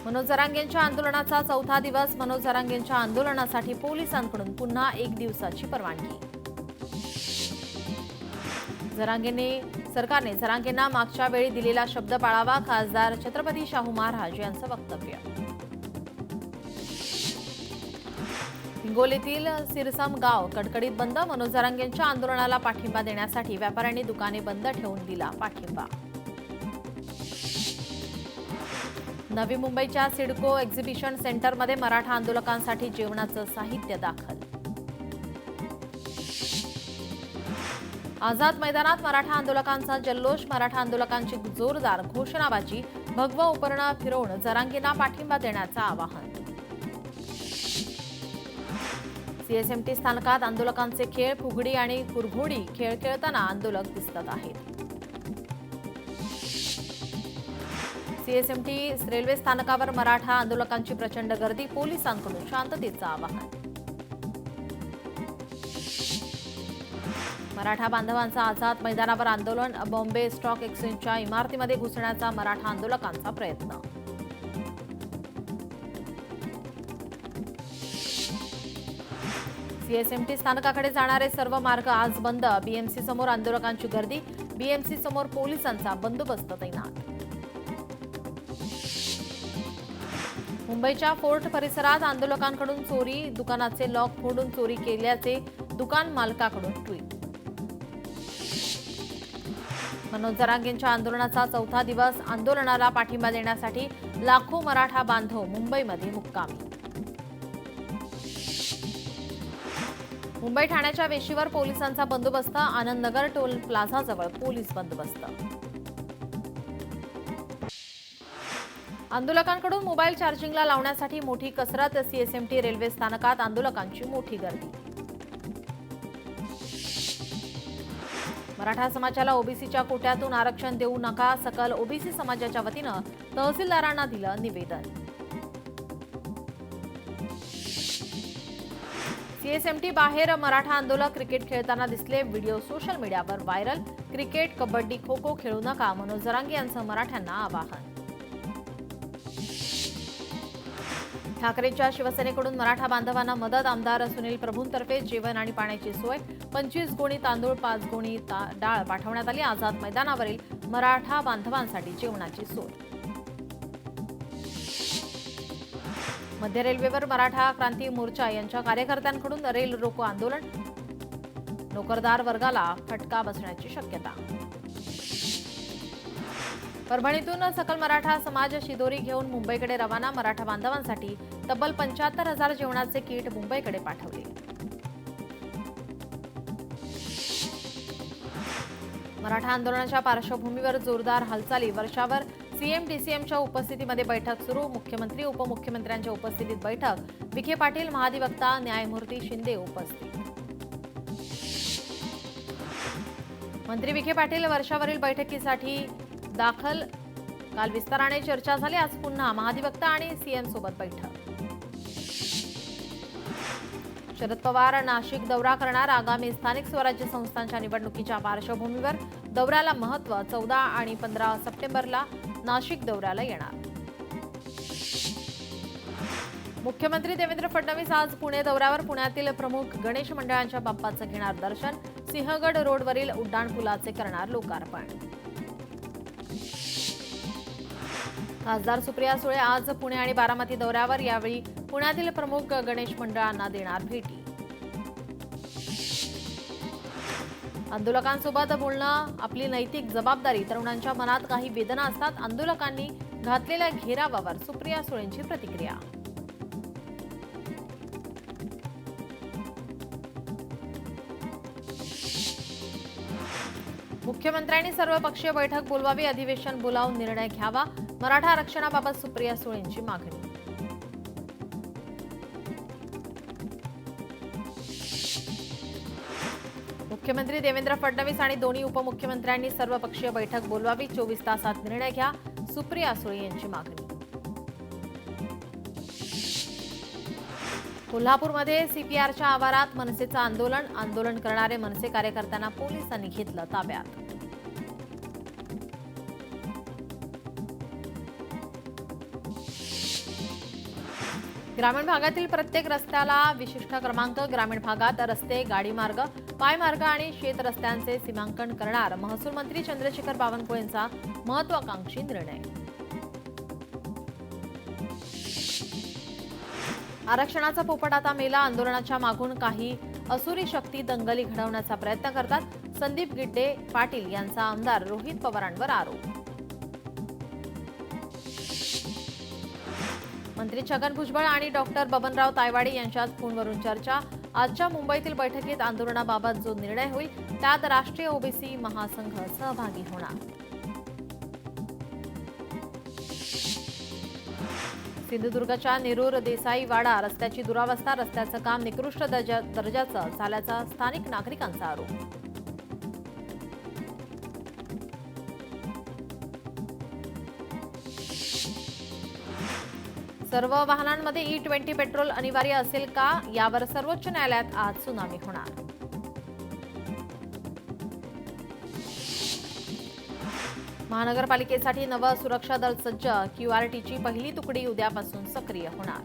मनोज जरांगेंच्या आंदोलनाचा चौथा दिवस. मनोज जरांगेंच्या आंदोलनासाठी पोलिसांकडून पुन्हा 1 दिवसाची परवानगी. सरकारने जरांगेंना मागच्या वेळी दिलेला शब्द पाळावा. खासदार छत्रपती शाहू महाराज यांचं वक्तव्य. हिंगोलीतील सिरसम गाव कडकडीत बंद. मनोज जरांगेंच्या आंदोलनाला पाठिंबा देण्यासाठी व्यापाऱ्यांनी दुकाने बंद ठेवून दिला पाठिंबा. नवी मुंबईच्या सिडको एक्झिबिशन सेंटरमध्ये मराठा आंदोलकांसाठी जेवणाचं साहित्य दाखल. आझाद मैदानात मराठा आंदोलकांचा जल्लोष. मराठा आंदोलकांची जोरदार घोषणाबाजी. भगवं उपरणं फिरवून जरांगेंना पाठिंबा देण्याचं आवाहन. सीएसएमटी स्थानकात आंदोलकांचे खेळ. फुगडी आणि कुरघोडी खेळ खेळताना आंदोलक दिसत आहेत. सीएसएमटी रेल्वे स्थानकावर मराठा आंदोलकांची प्रचंड गर्दी. पोलिसांकडून शांततेचं आवाहन. मराठा बांधवांचं आझाद मैदानावर आंदोलन. बॉम्बे स्टॉक एक्सचेंजच्या इमारतीमध्ये घुसण्याचा मराठा आंदोलकांचा प्रयत्न. सीएसएमटी स्थानकाकडे जाणारे सर्व मार्ग आज बंद. बीएमसी समोर आंदोलकांची गर्दी. बीएमसी समोर पोलिसांचा बंदोबस्त तैनात. मुंबईच्या फोर्ट परिसरात आंदोलकांकडून चोरी. दुकानाचे लॉक फोडून चोरी केल्याचे दुकान मालकाकडून ट्विट. मनोज जरांगेंच्या आंदोलनाचा चौथा दिवस. आंदोलनाला पाठिंबा देण्यासाठी लाखो मराठा बांधव मुंबईमध्ये मुक्कामी. मुंबई ठाण्याच्या वेशीवर पोलिसांचा बंदोबस्त. आनंदनगर टोल प्लाझाजवळ पोलीस बंदोबस्त. आंदोलकांकडून मोबाईल चार्जिंगला लावण्यासाठी मोठी कसरत. सीएसएमटी रेल्वे स्थानकात आंदोलकांची मोठी गर्दी. मराठा समाजाला ओबीसीच्या कोट्यातून आरक्षण देऊ नका. सकल ओबीसी समाजाच्या वतीनं तहसीलदारांना दिलं निवेदन. सीएसएमटी बाहेर मराठा आंदोलक क्रिकेट खेळताना दिसले. व्हिडिओ सोशल मीडियावर व्हायरल. क्रिकेट, कबड्डी, खो खो खेळू नका. मनोज जरांगे यांचं मराठ्यांना आवाहन. ठाकरेंच्या शिवसेनेकडून मराठा बांधवांना मदत. आमदार सुनील प्रभूंतर्फे जेवण आणि पाण्याची सोय. 25 गोणी तांदूळ, 5 गोणी डाळ पाठवण्यात आली. आझाद मैदानावरील मराठा बांधवांसाठी जेवणाची सोय. मध्य रेल्वेवर मराठा क्रांती मोर्चा यांच्या कार्यकर्त्यांकडून रेल रोको आंदोलन. नोकरदार वर्गाला फटका बसण्याची शक्यता. परभणीतून सकल मराठा समाज शिदोरी घेऊन मुंबईकडे रवाना. मराठा बांधवांसाठी तब्बल 75,000 जेवणाचे किट मुंबईकडे पाठवले. मराठा आंदोलनाच्या पार्श्वभूमीवर जोरदार हालचाली. वर्षावर सीएम डीसीएमच्या उपस्थितीमध्ये बैठक सुरू. मुख्यमंत्री उपमुख्यमंत्र्यांच्या उपस्थितीत बैठक. विखे पाटील, महाधिवक्ता न्यायमूर्ती शिंदे उपस्थित. मंत्री विखे पाटील वर्षावरील बैठकीसाठी दाखल. काल विस्ताराने चर्चा झाली. आज पुन्हा महाधिवक्ता आणि सीएम सोबत बैठक. शरद पवार नाशिक दौरा करणार. आगामी स्थानिक स्वराज्य संस्थांच्या निवडणुकीच्या पार्श्वभूमीवर दौऱ्याला महत्त्व. 14 आणि 15 सप्टेंबरला नाशिक दौऱ्याला येणार. मुख्यमंत्री देवेंद्र फडणवीस आज पुणे दौऱ्यावर. पुण्यातील प्रमुख गणेश मंडळांच्या बाप्पाचं घेणार दर्शन. सिंहगड रोडवरील उड्डाणपुलाचे करणार लोकार्पण. खासदार सुप्रिया सुळे आज पुणे आणि बारामती दौऱ्यावर. यावेळी पुण्यातील प्रमुख गणेश मंडळांना देणार भेटी. आंदोलकांसोबत बोलणं आपली नैतिक जबाबदारी. तरुणांच्या मनात काही वेदना असतात. आंदोलकांनी घातलेल्या घेरावावर सुप्रिया सुळेंची प्रतिक्रिया. मुख्यमंत्र्यांनी सर्वपक्षीय बैठक बोलवावी. अधिवेशन बोलावून निर्णय घ्यावा. मराठा आरक्षणाबाबत सुप्रिया सुळेंची मागणी. मुख्यमंत्री देवेंद्र फडणवीस आणि दोन्ही उपमुख्यमंत्र्यांनी सर्वपक्षीय बैठक बोलवावी. 24 तासात निर्णय घ्या. सुप्रिया सुळे यांची मागणी. कोल्हापूरमध्ये सीपीआरच्या आवारात मनसेचं आंदोलन करणारे मनसे कार्यकर्त्यांना पोलिसांनी घेतलं ताब्यात. ग्रामीण भागातील प्रत्येक रस्त्याला विशिष्ट क्रमांक, ग्रामीण भागात रस्ते, गाडीमार्ग, पायमार्ग आणि शेत रस्त्यांचे सीमांकन करणार महसूल मंत्री चंद्रशेखर बावनकुळेंचा महत्वाकांक्षी निर्णय. आरक्षणाचा पोपट आता मेला. आंदोलनाच्या मागून काही असुरी शक्ती दंगली घडवण्याचा प्रयत्न करतात. संदीप गिड्डे पाटील यांचा आमदार रोहित पवारांवर आरोप. मंत्री छगन भुजबळ आणि डॉक्टर बबनराव तायवाडे यांच्यात फोनवरून चर्चा. आजच्या मुंबईतील बैठकीत आंदोलनाबाबत जो निर्णय होईल त्यात राष्ट्रीय ओबीसी महासंघ सहभागी होणार. सिंधुदुर्गच्या नेरूर देसाई वाडा रस्त्याची दुरावस्था, रस्त्याचं काम निकृष्ट दर्जाचं झाल्याचा स्थानिक नागरिकांचा आरोप. सर्व वाहनांमध्ये E20 पेट्रोल अनिवार्य असेल का, यावर सर्वोच्च न्यायालयात आज सुनावणी होणार. महानगरपालिकेसाठी नवं सुरक्षा दल सज्ज. QRTची पहिली तुकडी उद्यापासून सक्रिय होणार.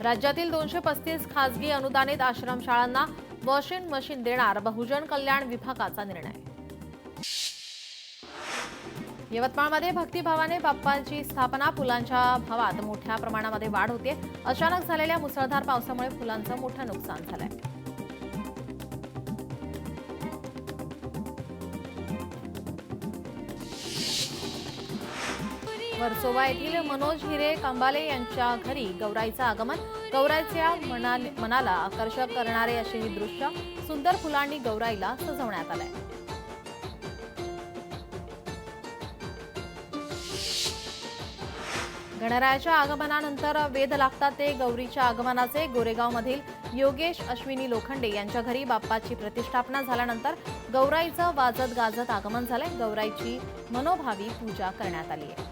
राज्यातील 235 खासगी अनुदानित आश्रमशाळांना वॉशिंग मशीन देणार बहुजन कल्याण विभागाचा निर्णय. यवतमाळमध्ये भक्तिभावाने बाप्पाची स्थापना, फुलांच्या भावात मोठ्या प्रमाणामध्ये वाढ होते. अचानक झालेल्या मुसळधार पावसामुळे फुलांचं मोठं नुकसान झालंय. वर्सोवा येथील मनोज हिरे कंबाले यांच्या घरी गौराईचं आगमन. गौराईच्या मनाला आकर्षक करणारे असे हे दृश्य सुंदर फुलांनी गौराईला सजवण्यात आलंय. गणरायाच्या आगमनानंतर वेध लागतात ते गौरीच्या आगमनाचे. गोरेगावमधील योगेश अश्विनी लोखंडे यांच्या घरी बाप्पाची प्रतिष्ठापना झाल्यानंतर गौराईचं वाजत गाजत आगमन झालंय. गौराईची मनोभावी पूजा करण्यात आली आहे.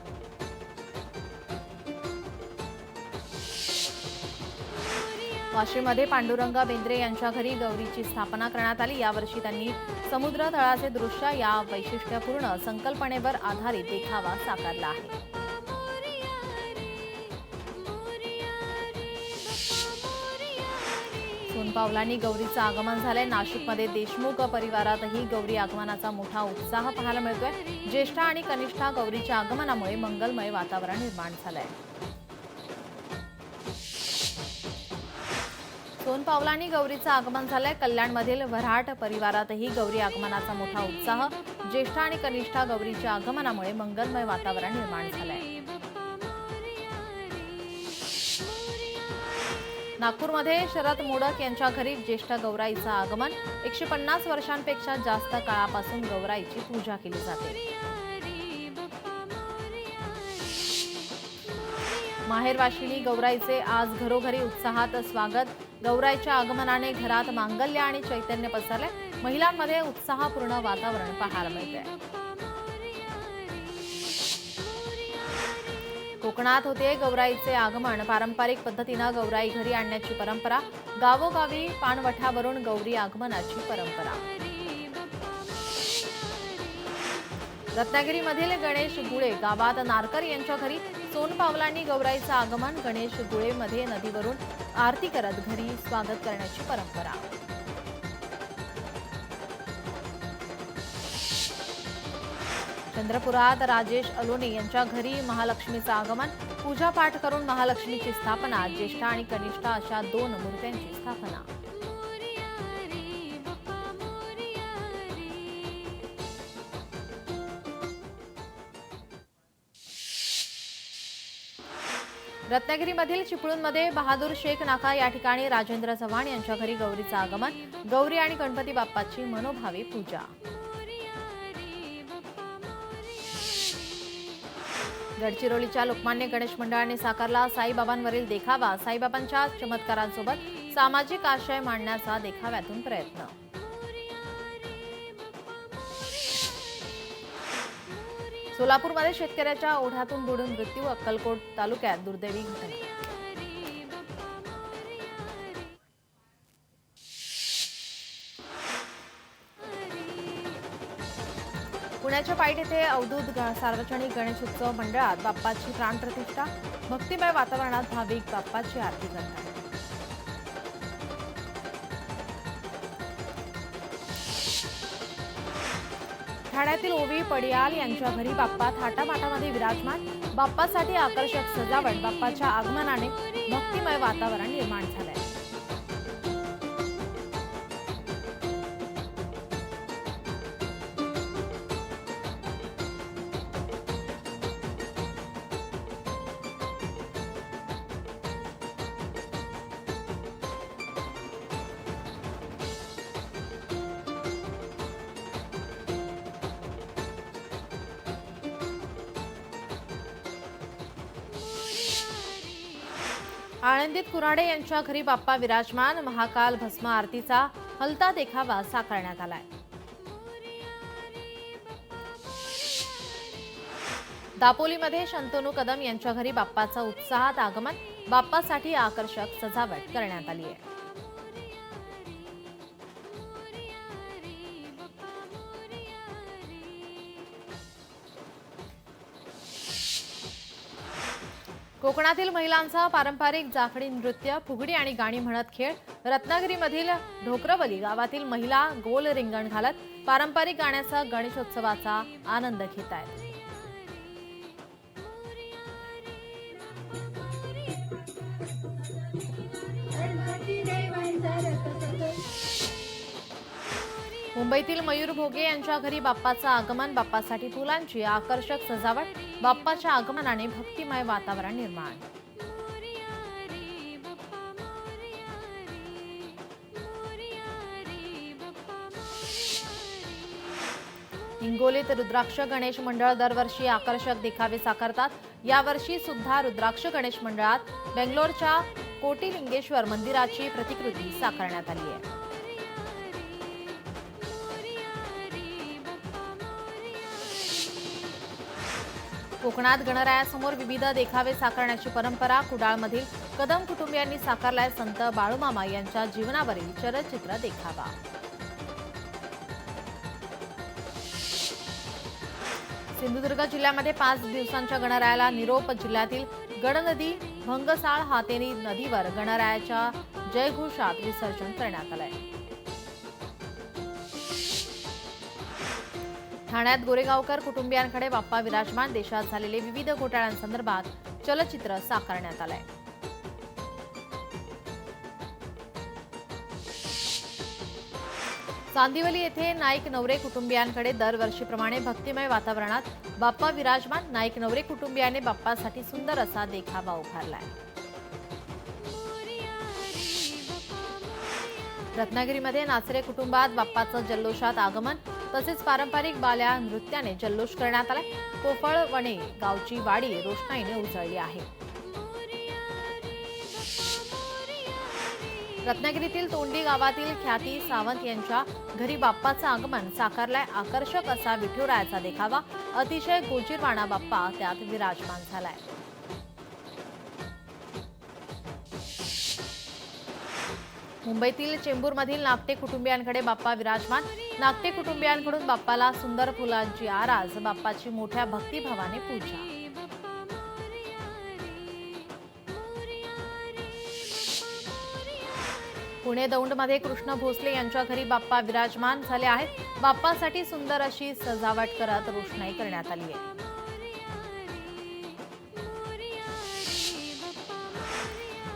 वाशीमध्ये पांडुरंग बेंद्रे यांच्या घरी गौरीची स्थापना करण्यात आली. यावर्षी त्यांनी समुद्र तळाचे दृश्य या वैशिष्ट्यपूर्ण संकल्पनेवर आधारित देखावा साकारला आहे. सोनपावलांनी गौरीचं आगमन झालंय. नाशिकमध्ये देशमुख परिवारातही गौरी आगमनाचा मोठा उत्साह पाहायला मिळतोय. ज्येष्ठा आणि कनिष्ठा गौरीच्या आगमनामुळे मंगलमय वातावरण निर्माण झालंय. सोनपावलांनी गौरीचं आगमन झालंय. कल्याणमधील वऱ्हाट परिवारातही गौरी आगमनाचा मोठा उत्साह. ज्येष्ठा आणि कनिष्ठा गौरीच्या आगमनामुळे मंगलमय वातावरण निर्माण झालंय. नागपूरमध्ये शरद मोडक यांच्या घरी ज्येष्ठ गौराईचं आगमन. 150 वर्षांपेक्षा जास्त काळापासून गौराईची पूजा केली जाते. माहेरवाशिणी गौराईचे आज घरोघरी उत्साहात स्वागत. गौराईच्या आगमनाने घरात मांगल्य आणि चैतन्य पसरले. महिलांमध्ये उत्साहपूर्ण वातावरण पाहायला मिळते. कोकणात होते गौराईचे आगमन. पारंपरिक पद्धतीनं गौराई घरी आणण्याची परंपरा. गावोगावी पाणवठ्यावरून गौरी आगमनाची परंपरा. रत्नागिरीमधील गणेश गुळे गावात नारकर यांच्या घरी सोनपावलांनी गौराईचं आगमन. गणेश गुळेमध्ये नदीवरून आरती करत घरी स्वागत करण्याची परंपरा. चंद्रपुरात राजेश अलोने यांच्या घरी महालक्ष्मीचं आगमन. पूजापाठ करून महालक्ष्मीची स्थापना. ज्येष्ठा आणि कनिष्ठा अशा 2 मूर्त्यांची स्थापना. रत्नागिरीमधील चिपळूणमध्ये बहादूर शेख नाका या ठिकाणी राजेंद्र चव्हाण यांच्या घरी गौरीचं आगमन. गौरी आणि गणपती बाप्पाची मनोभावी पूजा. गडचिरोलीच्या लोकमान्य गणेश मंडळाने साकारला साईबाबांवरील देखावा. साईबाबांच्या चमत्कारांसोबत सामाजिक आशय मांडण्याचा देखाव्यातून प्रयत्न. सोलापूरमध्ये शेतकऱ्याच्या ओढ्यातून बुडून मृत्यू. अक्कलकोट तालुक्यात दुर्दैवी घटना. पुण्याच्या पाईट येथे अवधूत सार्वजनिक गणेशोत्सव मंडळात बाप्पाची प्राणप्रतिष्ठा. भक्तिमय वातावरणात भाविक बाप्पाची आरती करतात. ठाण्यातील ओवी पडियाल यांच्या घरी बाप्पा थाटामाटामध्ये विराजमान. बाप्पासाठी आकर्षक सजावट. बाप्पाच्या आगमनाने भक्तिमय वातावरण निर्माण झालंय. आळंदीत कुऱ्हाडे यांच्या घरी बाप्पा विराजमान. महाकाल भस्म आरतीचा हलता देखावा साकारण्यात आलाय. दापोलीमध्ये शंतनू कदम यांच्या घरी बाप्पाचं उत्साहात आगमन. बाप्पासाठी आकर्षक सजावट करण्यात आली आहे. कोकणातील महिलांचा पारंपरिक जाखडी नृत्य, फुगडी आणि गाणी म्हणत खेळ. रत्नागिरीमधील ढोकरवली गावातील महिला गोल रिंगण घालत पारंपरिक गाण्याचा गणेशोत्सवाचा आनंद घेत आहेत. मुंबईतील मयूर भोगे यांच्या घरी बाप्पाचं आगमन. बाप्पासाठी फुलांची आकर्षक सजावट. बाप्पाच्या आगमनाने भक्तिमय वातावरण निर्माण. हिंगोलीत रुद्राक्ष गणेश मंडळ दरवर्षी आकर्षक देखावे साकारतात. यावर्षी सुद्धा रुद्राक्ष गणेश मंडळात बेंगलोरच्या कोटिलिंगेश्वर मंदिराची प्रतिकृती साकारण्यात आली आहे. कोकणात गणरायासमोर विविध देखावे साकारण्याची परंपरा. कुडाळमधील कदम कुटुंबियांनी साकारलाय संत बाळूमामा यांच्या जीवनावरील चलचित्र देखावा. सिंधुदुर्ग जिल्ह्यामध्ये 5 दिवसांच्या गणरायाला निरोप. जिल्ह्यातील गडनदी भंगसाळ हातेरी नदीवर गणरायाच्या जयघोषात विसर्जन करण्यात आलंय. ठाण्यात गोरेगावकर कुटुंबियांकडे बाप्पा विराजमान. देशात झालेले विविध घोटाळ्यांसंदर्भात चलचित्र साकारण्यात आलंय. चांदिवली येथे नाईक नवरे कुटुंबियांकडे दरवर्षीप्रमाणे भक्तिमय वातावरणात बाप्पा विराजमान. नाईक नवरे कुटुंबियाने बाप्पासाठी सुंदर असा देखावा उभारलाय. रत्नागिरीमध्ये नाचरे कुटुंबात बाप्पाचं जल्लोषात आगमन. तसेच पारंपरिक बाल्या नृत्याने जल्लोष करण्यात आलाय. पोफळवणे गावची वाडी रोषणाईने उजळली आहे. रत्नागिरीतील तोंडी गावातील ख्याती सावंत यांच्या घरी बाप्पाचं आगमन साकारलाय. आकर्षक असा विठुरायाचा देखावा. अतिशय गोजीरवाणा बाप्पा त्यात विराजमान झालाय. मुंबईतील चेंबूरमधील नागटे कुटुंबियांकडे बाप्पा विराजमान. नागटे कुटुंबियांकडून बाप्पाला सुंदर फुलांची आरास. बाप्पाची मोठ्या भक्तिभावाने पूजा. पुणे दौंडमध्ये कृष्ण भोसले यांच्या घरी बाप्पा विराजमान झाले आहेत. बाप्पासाठी सुंदर अशी सजावट करत रोषणाई करण्यात आली आहे.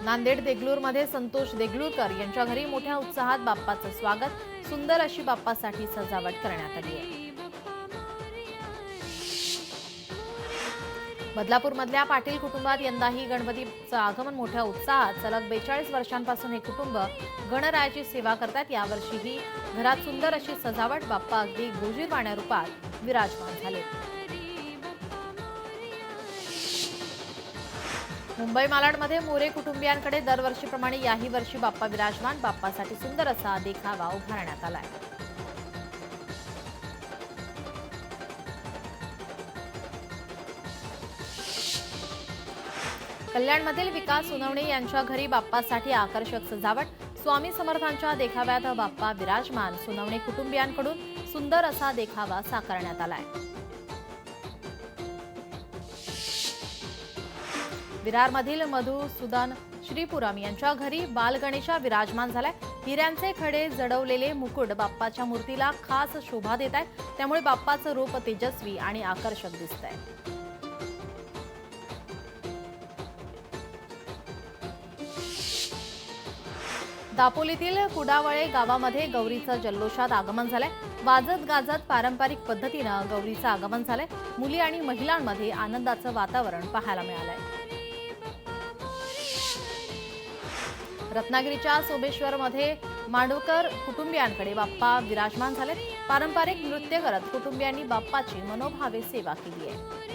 नांदेड देगलूरमध्ये संतोष देगलूरकर यांच्या घरी मोठ्या उत्साहात बाप्पाचं स्वागत. सुंदर अशी बाप्पासाठी सजावट करण्यात आली आहे. बदलापूरमधल्या पाटील कुटुंबात यंदाही गणपतीचं आगमन मोठ्या उत्साहात. सलग 42 वर्षांपासून हे कुटुंब गणरायाची सेवा करतात. यावर्षीही घरात सुंदर अशी सजावट. बाप्पा अगदी गोजीरवाण्या रूपात विराजमान झाले. मुंबई मालाडमध्ये मोरे कुटुंबियांकडे दरवर्षीप्रमाणे याही वर्षी बाप्पा विराजमान. बाप्पासाठी सुंदर असा देखावा उभारण्यात आलाय. कल्याणमधील विकास सोनवणे यांच्या घरी बाप्पासाठी आकर्षक सजावट. स्वामी समर्थांच्या देखाव्यात बाप्पा विराजमान. सुनावणे कुटुंबियांकडून सुंदर असा देखावा साकारण्यात आलाय. विरारमधील मधुसूदन श्रीपुरम यांच्या घरी बालगणेशा विराजमान झालाय. हिऱ्यांचे खडे जडवलेले मुकुट बाप्पाच्या मूर्तीला खास शोभा देत आहे. त्यामुळे बाप्पाचं रूप तेजस्वी आणि आकर्षक दिसतंय. दापोलीतील कुडावळे गावामध्ये गौरीचं जल्लोषात आगमन झालंय. वाजत गाजत पारंपरिक पद्धतीनं गौरीचं आगमन झालंय. मुली आणि महिलांमध्ये आनंदाचं वातावरण पाहायला मिळालंय. रत्नागिरीच्या सोमेश्वरमध्ये मांडवकर कुटुंबियांकडे बाप्पा विराजमान झाले. पारंपरिक नृत्य करत कुटुंबियांनी बाप्पाची मनोभावे सेवा केली आहे.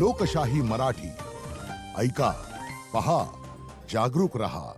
लोकशाही मराठी ऐका, पहा, जागरूक रहा.